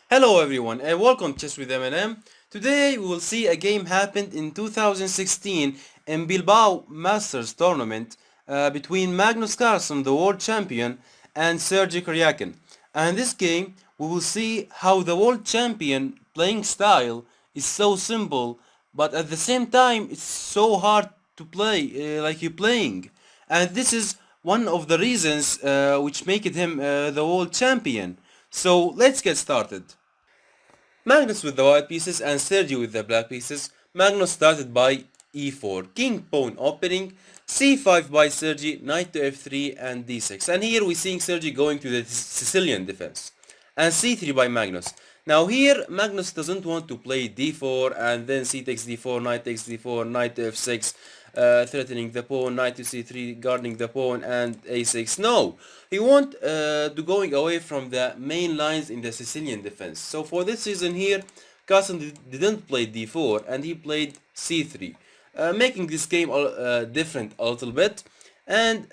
Hello everyone and welcome to Chess with M&M. Today we will see a game happened in 2016 in Bilbao Masters tournament between Magnus Carlsen, the world champion, and Sergey KARJAKIN. And this game we will see how the world champion playing style is so simple, but at the same time it's so hard to play like you're playing. And this is one of the reasons which make it him the world champion. So let's get started. Magnus with the white pieces and Sergey with the black pieces. Magnus started by e4, king pawn opening, c5 by Sergey, knight to f3 and d6. And here we're seeing Sergey going to the Sicilian defense. And c3 by Magnus. Now here Magnus doesn't want to play d4 and then c takes d4, knight takes d4, knight to f6, threatening the pawn, knight to c3, guarding the pawn and a6. No, he want to going away from the main lines in the Sicilian defense. So for this reason here, Carlsen didn't play d4 and he played c3, making this game different a little bit. And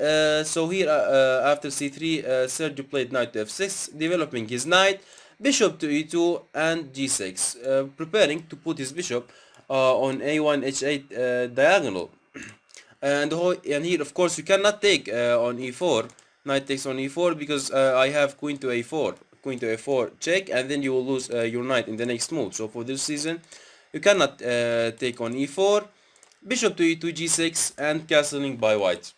so here after c3, Sergio played knight to f6, developing his knight, bishop to e2 and g6, preparing to put his bishop on a1 h8 diagonal. And here of course you cannot take on e4, knight takes on e4 because I have queen to a4, queen to a4 check, and then you will lose your knight in the next move. So for this reason you cannot take on e4, bishop to e2 g6 and castling by white.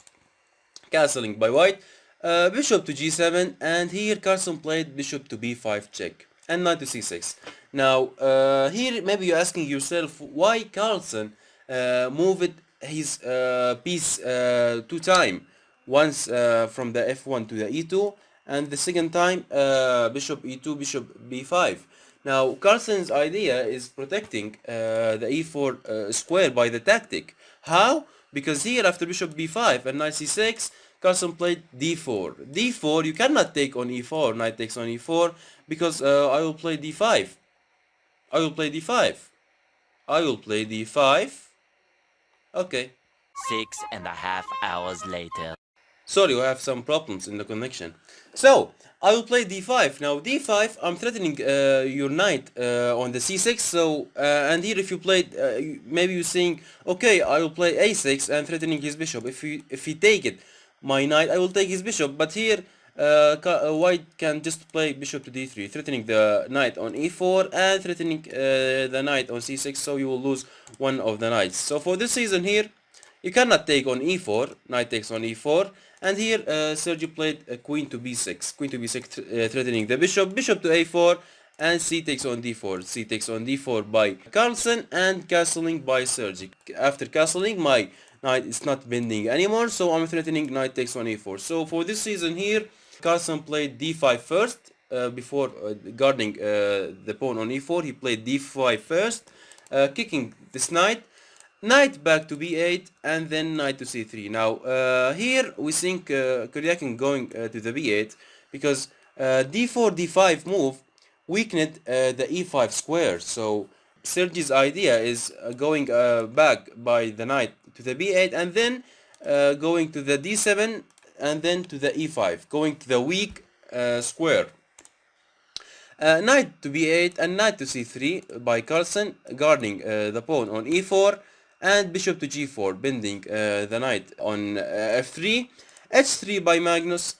Bishop to g7, and here Carlsen played bishop to b5 check and knight to c6. Now here maybe you're asking yourself why Carlsen moved his piece two times, once from the f1 to the e2 and the second time bishop e2, bishop b5. Now Carlsen's idea is protecting the e4 square by the tactic. How? Because here after bishop b5 and knight c6, Carlsen played d4. d4 you cannot take on e4, knight takes on e4, because I will play d5. I will play d5. Okay. 6.5 hours later. Sorry, we have some problems in the connection. So, I will play d5. Now, d5, I'm threatening your knight on the c6. So, and here if you played, maybe you're saying, okay, I will play a6 and threatening his bishop. If he take it, my knight, I will take his bishop. But here, white can just play bishop to d3, threatening the knight on e4 and threatening the knight on c6. So you will lose one of the knights. So for this reason here, you cannot take on e4, knight takes on e4, and here Sergey played queen to b6, threatening the bishop, bishop to a4, and c takes on d4, by Carlsen, and castling by Sergey. After castling, my knight is not bending anymore, so I'm threatening knight takes on e4. So for this reason here, Carlsen played d5 first, before guarding the pawn on e4, he played d5 first, kicking this knight, knight back to b8 and then knight to c3. Now here we think KARJAKIN going to the b8 because d4 d5 move weakened the e5 square. So Sergey's idea is going back by the knight to the b8 and then going to the d7 and then to the e5, going to the weak square. Knight to b8 and knight to c3 by Carlsen, guarding the pawn on e4, and bishop to g4, bending the knight on f3, h3 by Magnus,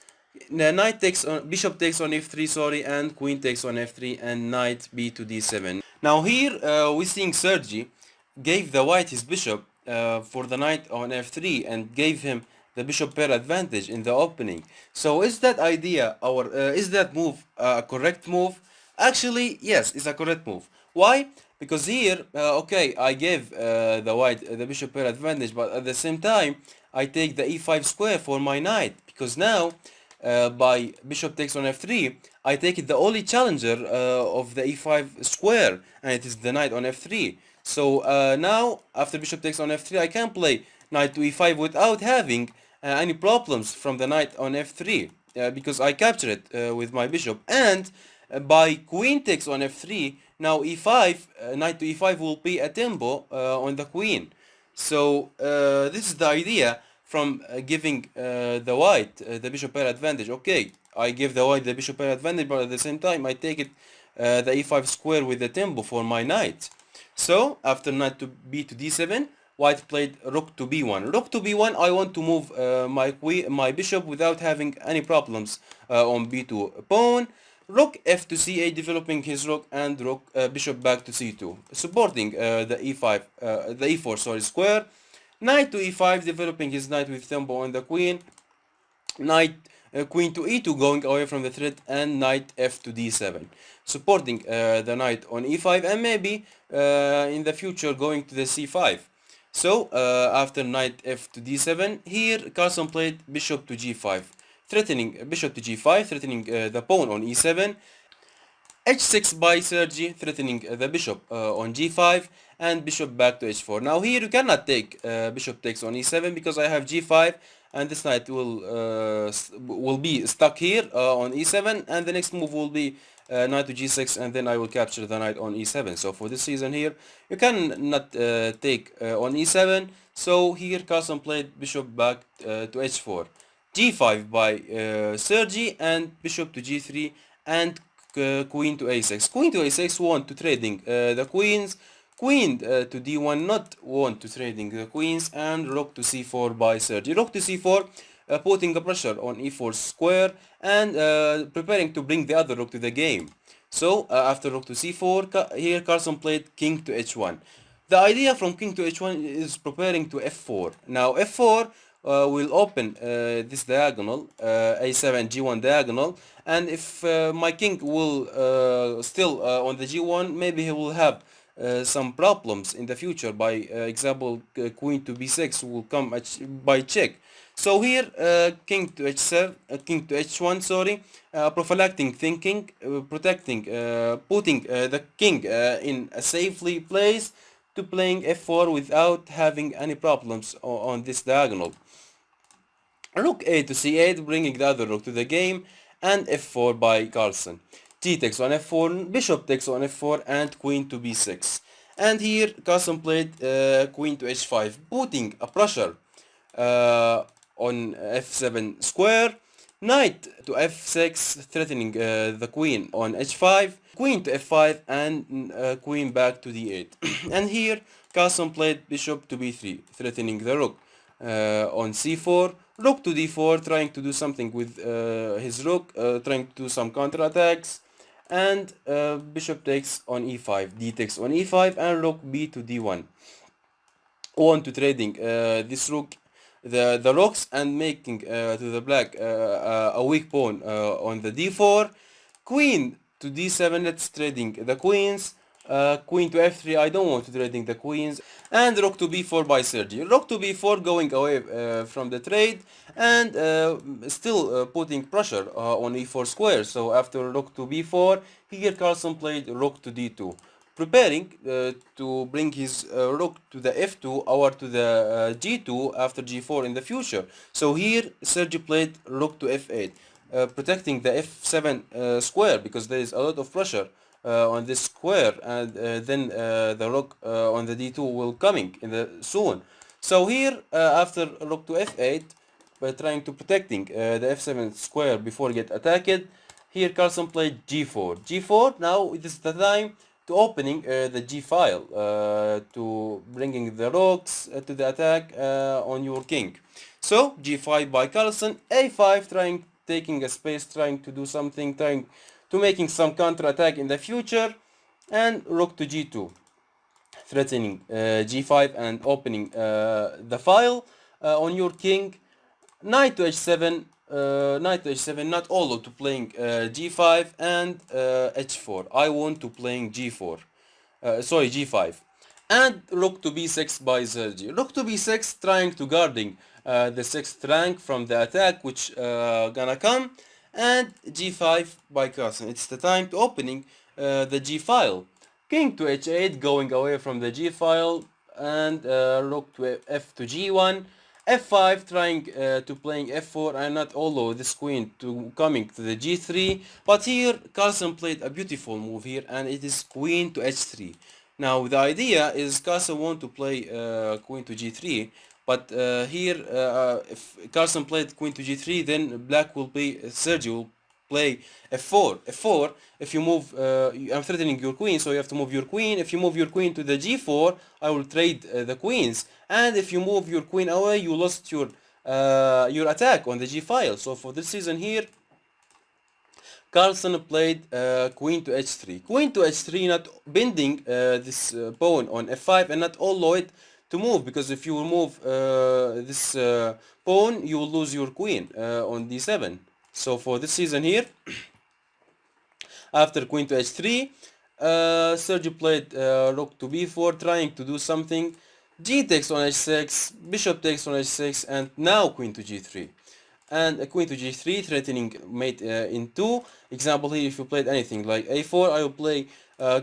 bishop takes on f3, sorry, and queen takes on f3, and knight b to d7. Now here we seeing Sergey gave the white his bishop for the knight on f3 and gave him the bishop pair advantage in the opening. So is that idea is that move a correct move? Actually, yes, it's a correct move. Why? Because here, okay, I gave the white the bishop pair advantage, but at the same time, I take the e5 square for my knight, because now, by bishop takes on f3, I take it the only challenger of the e5 square, and it is the knight on f3. So now, after bishop takes on f3, I can play knight to e5 without having any problems from the knight on f3, because I capture it with my bishop, and by queen takes on f3, now e5, knight to e5 will be a tempo on the queen. So this is the idea from giving the white the bishop pair advantage. Okay, I give the white the bishop pair advantage, but at the same time I take it the e5 square with the tempo for my knight. So after knight to b to d7, white played rook to b1. Rook to b1, I want to move my bishop without having any problems on b2 pawn. Rook f to c8, developing his rook, and rook bishop back to c2, supporting the e5, the e4 sorry square. Knight to e5, developing his knight with tempo on the queen. Knight queen to e2, going away from the threat, and knight f to d7, supporting the knight on e5, and maybe in the future going to the c5. So after knight f to d7, here Carlsen played bishop to g5, threatening bishop to g5, threatening the pawn on e7, h6 by Sergey, threatening the bishop on g5, and bishop back to h4. Now here you cannot take bishop takes on e7 because I have g5, and this knight will be stuck here on e7, and the next move will be knight to g6, and then I will capture the knight on e7. So for this reason here, you cannot take on e7. So here Carlsen played bishop back to h4, g5 by Sergey, and bishop to g3, and queen to a6. Queen to a6 want to trading the queens. Queen to d1 not want to trading the queens, and rook to c4 by Sergey. Rook to c4 putting a pressure on e4 square, and preparing to bring the other rook to the game. So after rook to c4, here Carlsen played king to h1. The idea from king to h1 is preparing to f4. Now f4 will open this diagonal, a7 g1 diagonal, and if my king will still on the g1, maybe he will have some problems in the future. By example, queen to b6 will come by check. So here king to h7, king to h1, sorry, prophylactic thinking, protecting, putting the king in a safely place to playing f4 without having any problems on this diagonal. Rook a to c8, bringing the other rook to the game, and f4 by Carlsen. T takes on f4, bishop takes on f4, and queen to b6. And here Carlsen played queen to h5, putting a pressure on f7 square, knight to f6, threatening the queen on h5, queen to f5, and queen back to d8. And here Carlsen played bishop to b3, threatening the rook on c4, rook to d4, trying to do something with his rook, trying to do some counterattacks, and bishop takes on e5, d takes on e5, and rook b to d1. On to trading this rook, the rooks, and making to the black a weak pawn on the d4. Queen to d7, let's trading the queens. Queen to f3, I don't want to trading the queens, and rook to b4 by Sergey. Rook to b4, going away from the trade, and still putting pressure on e4 square. So after rook to b4, here Carlsen played rook to d2, preparing to bring his rook to the f2 or to the g2 after g4 in the future. So here Sergey played rook to f8, protecting the f7 square, because there is a lot of pressure on this square, and then the rook on the d2 will coming in the soon. So here after rook to f8, by trying to protecting the f7 square before get attacked, here Carlsen played g4. g4, now it is the time to opening the g file, to bringing the rooks to the attack on your king. So g5 by Carlsen, a5, trying taking a space, trying to do something, trying to making some counter attack in the future, and rook to g2, threatening g5 and opening the file on your king. Knight to h7, not allowed to playing g5, and h4. I want to playing g4, sorry, g5, and rook to b6 by Sergey. Rook to b6, trying to guarding the sixth rank from the attack which gonna come, and g5 by Carlsen. It's the time to opening the g file. King to h8, going away from the g file, and rook to f to g1. f5, trying to playing f4, and not allow this queen to coming to the g3. But here Carlsen played a beautiful move here, and it is queen to h3. Now the idea is Carlsen want to play queen to g3, but here if Carlsen played queen to g3, then black will be Sergey will play f4. f4, if you move, I'm threatening your queen, so you have to move your queen. If you move your queen to the g4, I will trade the queens. And if you move your queen away, you lost your attack on the g file. So for this season here, Carlsen played queen to h3. Queen to h3, not bending this pawn on f5 and not allow it to move, because if you remove this pawn, you will lose your queen on d7. So for this season here, after queen to h3, Sergey played rook to b4, trying to do something. G takes on h6, bishop takes on h6, and now queen to g3. And a queen to g3, threatening mate in 2. Example here, if you played anything like a4, I will play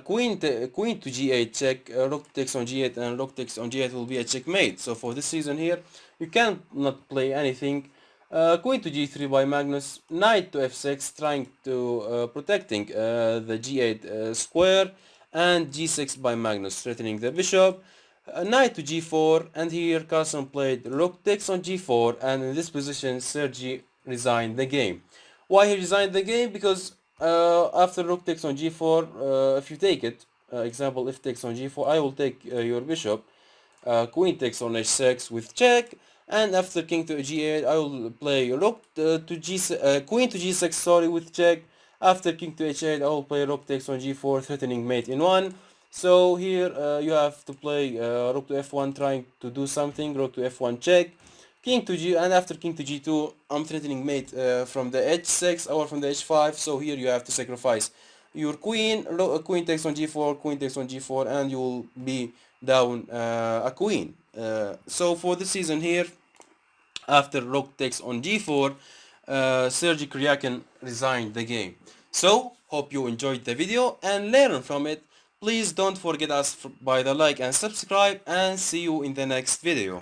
queen to g8 check, rook takes on g8, and rook takes on g8 will be a checkmate. So for this season here, you cannot play anything. Queen to g3 by Magnus, knight to f6, trying to protecting the g8 square, and g6 by Magnus, threatening the bishop. Knight to g4, and here Carlsen played rook takes on g4, and in this position Sergey resigned the game. Why he resigned the game? Because after rook takes on g4, if you take it, example if takes on g4, I will take your bishop. Queen takes on h6 with check, and after king to g8, I will play rook queen to g6, sorry, with check. After king to h8, I will play rook takes on g4, threatening mate in 1. So here you have to play rook to f1, trying to do something, rook to f1 check, king to g, and after king to g2, I'm threatening mate from the h6 or from the h5. So here you have to sacrifice your queen, queen takes on g4, queen takes on g4, and you will be down a queen. So for the season here, after rook takes on g4, Sergey KARJAKIN resigned the game. So hope you enjoyed the video and learn from it. Please don't forget us by the like and subscribe, and see you in the next video.